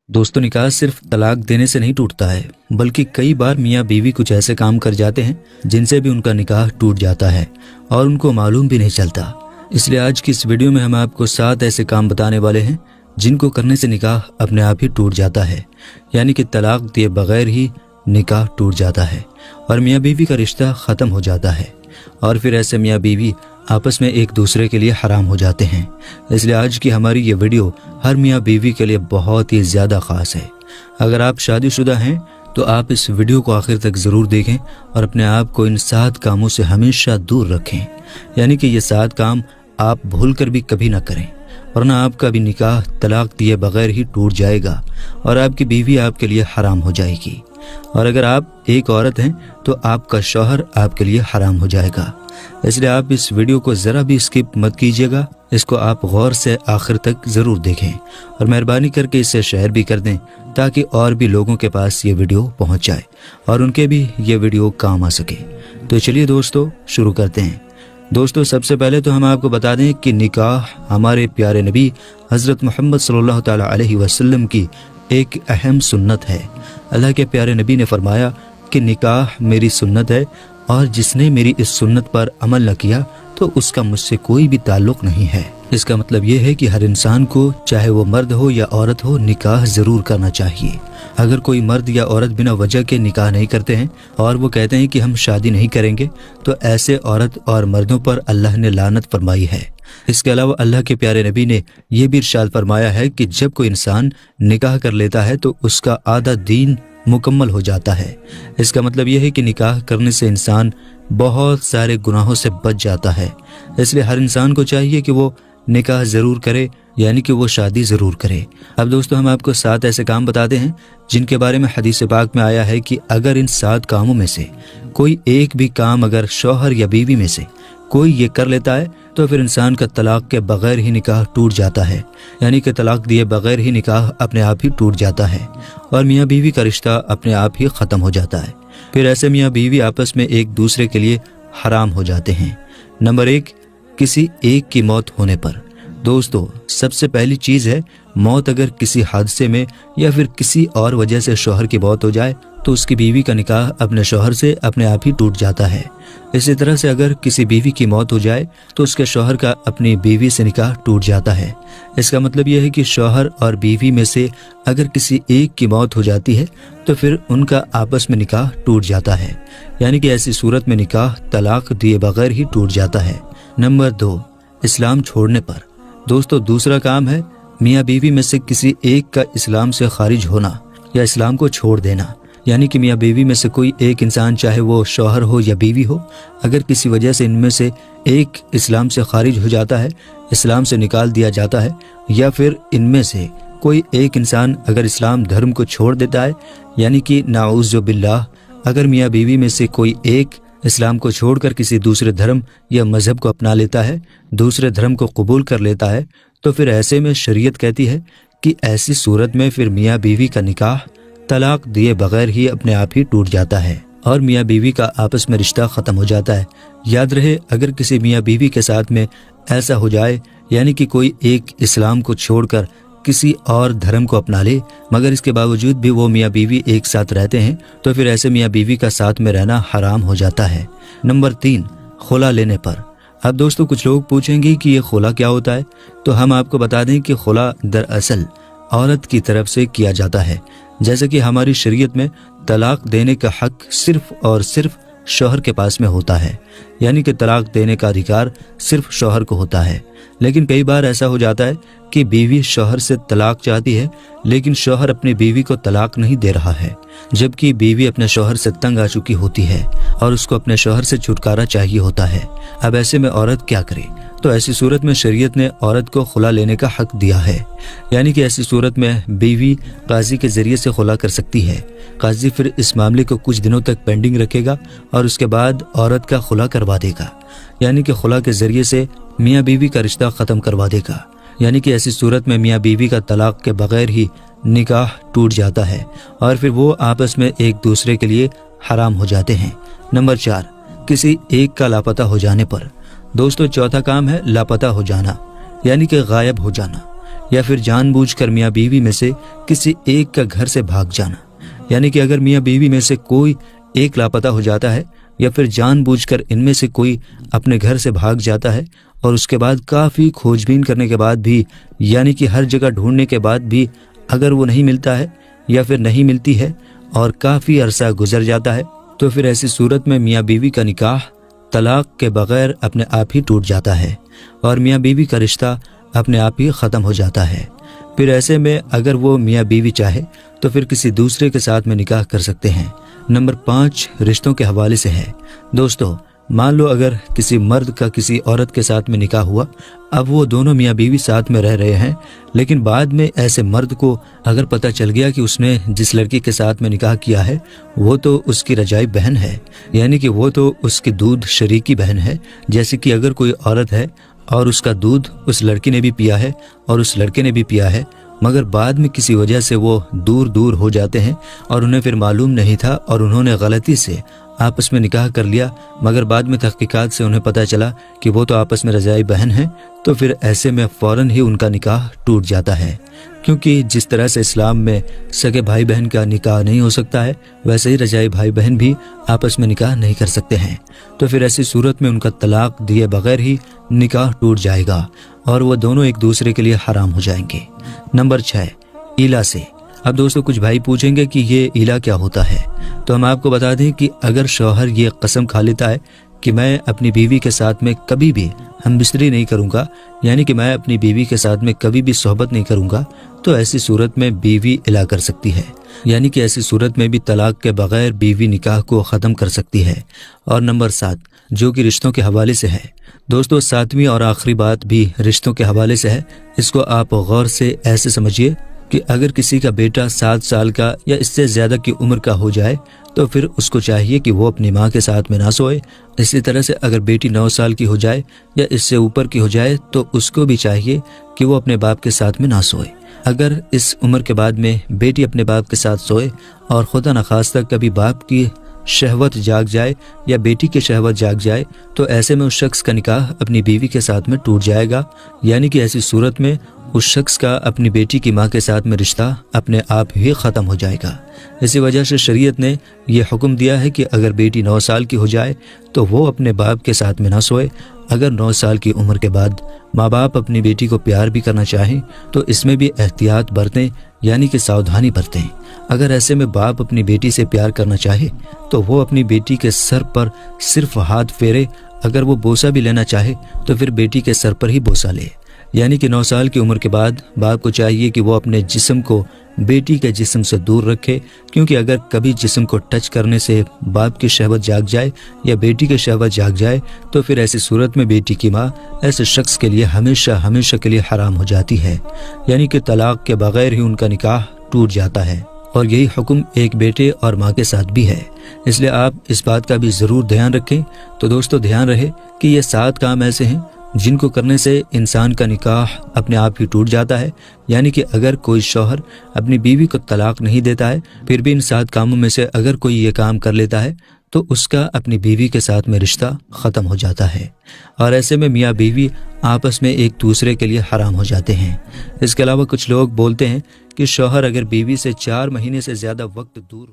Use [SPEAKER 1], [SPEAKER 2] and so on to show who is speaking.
[SPEAKER 1] दोस्तों, निकाह सिर्फ तलाक देने से नहीं टूटता है, बल्कि कई बार मियाँ बीवी कुछ ऐसे काम कर जाते हैं जिनसे भी उनका निकाह टूट जाता है और उनको मालूम भी नहीं चलता। इसलिए आज की इस वीडियो में हम आपको 7 ऐसे काम बताने वाले हैं जिनको करने से निकाह अपने आप ही टूट जाता है, यानी कि तलाक दिए बगैर ही निकाह टूट जाता है और मियाँ बीवी का रिश्ता ख़त्म हो जाता है और फिर ऐसे मियाँ बीवी आपस में एक दूसरे के लिए हराम हो जाते हैं। इसलिए आज की हमारी ये वीडियो हर मियाँ बीवी के लिए बहुत ही ज़्यादा ख़ास है। अगर आप शादीशुदा हैं तो आप इस वीडियो को आखिर तक ज़रूर देखें और अपने आप को इन 7 कामों से हमेशा दूर रखें, यानी कि ये 7 काम आप भूल कर भी कभी ना करें, वरना आपका भी निकाह तलाक दिए बगैर ही टूट जाएगा और आपकी बीवी आपके लिए हराम हो जाएगी। और अगर आप एक औरत हैं तो आपका शौहर आपके लिए हराम हो जाएगा। इसलिए आप इस वीडियो को ज़रा भी स्किप मत कीजिएगा, इसको आप गौर से आखिर तक ज़रूर देखें और मेहरबानी करके इसे शेयर भी कर दें ताकि और भी लोगों के पास ये वीडियो पहुंच जाए और उनके भी ये वीडियो काम आ सके। तो चलिए दोस्तों शुरू करते हैं। दोस्तों, सबसे पहले तो हम आपको बता दें कि निकाह हमारे प्यारे नबी हज़रत मोहम्मद सल्लल्लाहु ताला अलैहि वसल्लम की एक अहम सुन्नत है। अल्लाह के प्यारे नबी ने फरमाया कि निकाह मेरी सुन्नत है और जिसने मेरी इस सुन्नत पर अमल न किया तो उसका मुझसे कोई भी ताल्लुक नहीं है। इसका मतलब ये है कि हर इंसान को, चाहे वो मर्द हो या औरत हो, निकाह ज़रूर करना चाहिए। अगर कोई मर्द या औरत बिना वजह के निकाह नहीं करते हैं और वो कहते हैं कि हम शादी नहीं करेंगे, तो ऐसे औरत और मर्दों पर अल्लाह ने लानत फरमाई है। इसके अलावा अल्लाह के प्यारे नबी ने यह भी इरशाद फरमाया है कि जब कोई इंसान निकाह कर लेता है तो उसका आधा दीन मुकम्मल हो जाता है। इसका मतलब यह है कि निकाह करने से इंसान बहुत सारे गुनाहों से बच जाता है। इसलिए हर इंसान को चाहिए कि वो निकाह ज़रूर करे, यानी कि वो शादी ज़रूर करे। अब दोस्तों, हम आपको 7 ऐसे काम बताते हैं जिनके बारे में हदीस पाक में आया है कि अगर इन 7 कामों में से कोई एक भी काम अगर शौहर या बीवी में से कोई ये कर लेता है तो फिर इंसान का तलाक के बगैर ही निकाह टूट जाता है, यानी कि तलाक दिए बगैर ही निकाह अपने आप ही टूट जाता है और मियाँ बीवी का रिश्ता अपने आप ही ख़त्म हो जाता है। फिर ऐसे मियाँ बीवी आपस में एक दूसरे के लिए हराम हो जाते हैं। नंबर 1, किसी एक की मौत होने पर। दोस्तों, सबसे पहली चीज़ है मौत। अगर किसी हादसे में या फिर किसी और वजह से शौहर की मौत हो जाए तो उसकी बीवी का निकाह अपने शौहर से अपने आप ही टूट जाता है। इसी तरह से अगर किसी बीवी की मौत हो जाए तो उसके शौहर का अपनी बीवी से निकाह टूट जाता है। इसका मतलब यह है कि शौहर और बीवी में से अगर किसी एक की मौत हो जाती है तो फिर उनका आपस में निकाह टूट जाता है, यानी कि ऐसी सूरत में निकाह तलाक दिए बगैर ही टूट जाता है। नंबर 2, इस्लाम छोड़ने पर। दोस्तों, दूसरा काम है मियाँ बीवी में से किसी एक का इस्लाम से खारिज होना या इस्लाम को छोड़ देना, यानी कि मियाँ बीवी में से कोई एक इंसान, चाहे वो शौहर हो या बीवी हो, अगर किसी वजह से इनमें से एक इस्लाम से खारिज हो जाता है, इस्लाम से निकाल दिया जाता है, या फिर इनमें से कोई एक इंसान अगर इस्लाम धर्म को छोड़ देता है, यानी कि नाउज़ु बिल्लाह, अगर मियाँ बीवी में से कोई एक इस्लाम को छोड़कर किसी दूसरे धर्म या मजहब को अपना लेता है, दूसरे धर्म को कबूल कर लेता है, तो फिर ऐसे में शरीयत कहती है कि ऐसी सूरत में फिर मियाँ बीवी का निकाह तलाक दिए बगैर ही अपने आप ही टूट जाता है और मियाँ बीवी का आपस में रिश्ता ख़त्म हो जाता है। याद रहे, अगर किसी मियाँ बीवी के साथ में ऐसा हो जाए, यानी कि कोई एक इस्लाम को छोड़कर किसी और धर्म को अपना ले मगर इसके बावजूद भी वो मियाँ बीवी एक साथ रहते हैं, तो फिर ऐसे मियाँ बीवी का साथ में रहना हराम हो जाता है। नंबर 3, खुला लेने पर। अब दोस्तों, कुछ लोग पूछेंगे कि ये खुला क्या होता है, तो हम आपको बता दें कि खुला दरअसल औरत की तरफ से किया जाता है। जैसे कि हमारी शरीयत में तलाक देने का हक सिर्फ और सिर्फ शौहर के पास में होता है, यानी कि तलाक देने का अधिकार सिर्फ शौहर को होता है। लेकिन कई बार ऐसा हो जाता है कि बीवी शौहर से तलाक चाहती है लेकिन शौहर अपनी बीवी को तलाक नहीं दे रहा है, जबकि बीवी अपने शौहर से तंग आ चुकी होती है और उसको अपने शौहर से छुटकारा चाहिए होता है। अब ऐसे में औरत क्या करे? तो ऐसी सूरत में शरीयत ने औरत को खुला लेने का हक दिया है, यानी कि ऐसी सूरत में बीवी काजी के जरिए से खुला कर सकती है। काजी फिर इस मामले को कुछ दिनों तक पेंडिंग रखेगा और उसके बाद औरत का खुला करवा देगा, यानी कि खुला के जरिए से मियाँ बीवी का रिश्ता ख़त्म करवा देगा। यानी कि ऐसी सूरत में मियाँ बीवी का तलाक के बगैर ही निकाह टूट जाता है और फिर वो आपस में एक दूसरे के लिए हराम हो जाते हैं। नंबर 4, किसी एक का लापता हो जाने पर। दोस्तों, चौथा काम है लापता हो जाना, यानी कि गायब हो जाना। या फिर जानबूझ कर मियाँ बीवी में से किसी एक का घर से भाग जाना। यानी कि अगर मियाँ बीवी में से कोई एक लापता हो जाता है या फिर जानबूझकर इनमें से कोई अपने घर से भाग जाता है और उसके बाद काफ़ी खोजबीन करने के बाद भी, यानी कि हर जगह ढूंढने के बाद भी अगर वो नहीं मिलता है या फिर नहीं मिलती है और काफ़ी अरसा गुजर जाता है, तो फिर ऐसी सूरत में मियाँ बीवी का निकाह तलाक के बगैर अपने आप ही टूट जाता है और मियाँ बीवी का रिश्ता अपने आप ही ख़त्म हो जाता है। फिर ऐसे में अगर वो मियाँ बीवी चाहे तो फिर किसी दूसरे के साथ में निकाह कर सकते हैं। नंबर 5 रिश्तों के हवाले से है। दोस्तों, मान लो अगर किसी मर्द का किसी औरत के साथ में निकाह हुआ, अब वो दोनों मियाँ बीवी साथ में रह रहे हैं, लेकिन बाद में ऐसे मर्द को अगर पता चल गया कि उसने जिस लड़की के साथ में निकाह किया है वो तो उसकी रजाई बहन है, यानी कि वो तो उसकी दूध शरीकी बहन है। जैसे कि अगर कोई औरत है और उसका दूध उस लड़की ने भी पिया है और उस लड़के ने भी पिया है, मगर बाद में किसी वजह से वो दूर दूर हो जाते हैं और उन्हें फिर मालूम नहीं था और उन्होंने गलती से आपस में निकाह कर लिया, मगर बाद में तहकीकात से उन्हें पता चला कि वो तो आपस में रजाई बहन हैं, तो फिर ऐसे में फ़ौरन ही उनका निकाह टूट जाता है। क्योंकि जिस तरह से इस्लाम में सगे भाई बहन का निकाह नहीं हो सकता है, वैसे ही रजाई भाई बहन भी आपस में निकाह नहीं कर सकते हैं। तो फिर ऐसी सूरत में उनका तलाक दिए बगैर ही निकाह टूट जाएगा और वो दोनों एक दूसरे के लिए हराम हो जाएंगे। नंबर 6 इला से। अब दोस्तों, कुछ भाई पूछेंगे कि ये इला क्या होता है, तो हम आपको बता दें कि अगर शौहर ये कसम खा लेता है कि मैं अपनी बीवी के साथ में कभी भी हमबिस्तरी नहीं करूंगा, यानी कि मैं अपनी बीवी के साथ में कभी भी सोहबत नहीं करूंगा, तो ऐसी सूरत में बीवी इला कर सकती है। यानी कि ऐसी सूरत में भी तलाक के बगैर बीवी निकाह को ख़त्म कर सकती है। और नंबर 7 जो कि रिश्तों के हवाले से है। दोस्तों, 7वीं और आखिरी बात भी रिश्तों के हवाले से है। इसको आप गौर से ऐसे समझिए कि अगर किसी का बेटा 7 साल का या इससे ज़्यादा की उम्र का हो जाए तो फिर उसको चाहिए कि वो अपनी माँ के साथ में ना सोए। इसी तरह से अगर बेटी 9 साल की हो जाए या इससे ऊपर की हो जाए तो उसको भी चाहिए कि वो अपने बाप के साथ में ना सोए। अगर इस उम्र के बाद में बेटी अपने बाप के साथ सोए और खुदा न खास्ता कभी बाप की शहवत जाग जाए या बेटी की शहवत जाग जाए, तो ऐसे में उस शख्स का निकाह अपनी बीवी के साथ में टूट जाएगा। यानी कि ऐसी सूरत में उस शख्स का अपनी बेटी की माँ के साथ में रिश्ता अपने आप ही ख़त्म हो जाएगा। इसी वजह से शरीयत ने यह हुक्म दिया है कि अगर बेटी 9 साल की हो जाए तो वो अपने बाप के साथ में ना सोए। अगर 9 साल की उम्र के बाद माँ बाप अपनी बेटी को प्यार भी करना चाहें तो इसमें भी एहतियात बरतें, यानी कि सावधानी बरतें। अगर ऐसे में बाप अपनी बेटी से प्यार करना चाहे तो वो अपनी बेटी के सर पर सिर्फ हाथ फेरे। अगर वो बोसा भी लेना चाहे तो फिर बेटी के सर पर ही बोसा ले। यानी कि 9 साल की उम्र के बाद बाप को चाहिए कि वो अपने जिस्म को बेटी के जिस्म से दूर रखे, क्योंकि अगर कभी जिस्म को टच करने से बाप की शहवत जाग जाए या बेटी की शहवत जाग जाए तो फिर ऐसी सूरत में बेटी की माँ ऐसे शख्स के लिए हमेशा हमेशा के लिए हराम हो जाती है। यानी कि तलाक के बगैर ही उनका निकाह टूट जाता है। और यही हुक्म एक बेटे और माँ के साथ भी है, इसलिए आप इस बात का भी ज़रूर ध्यान रखें। तो दोस्तों, ध्यान रहे कि ये 7 काम ऐसे हैं जिनको करने से इंसान का निकाह अपने आप ही टूट जाता है। यानी कि अगर कोई शौहर अपनी बीवी को तलाक नहीं देता है, फिर भी इन 7 कामों में से अगर कोई ये काम कर लेता है तो उसका अपनी बीवी के साथ में रिश्ता ख़त्म हो जाता है और ऐसे में मियाँ बीवी आपस में एक दूसरे के लिए हराम हो जाते हैं। इसके अलावा कुछ लोग बोलते हैं कि शौहर अगर बीवी से 4 महीने से ज़्यादा वक्त दूर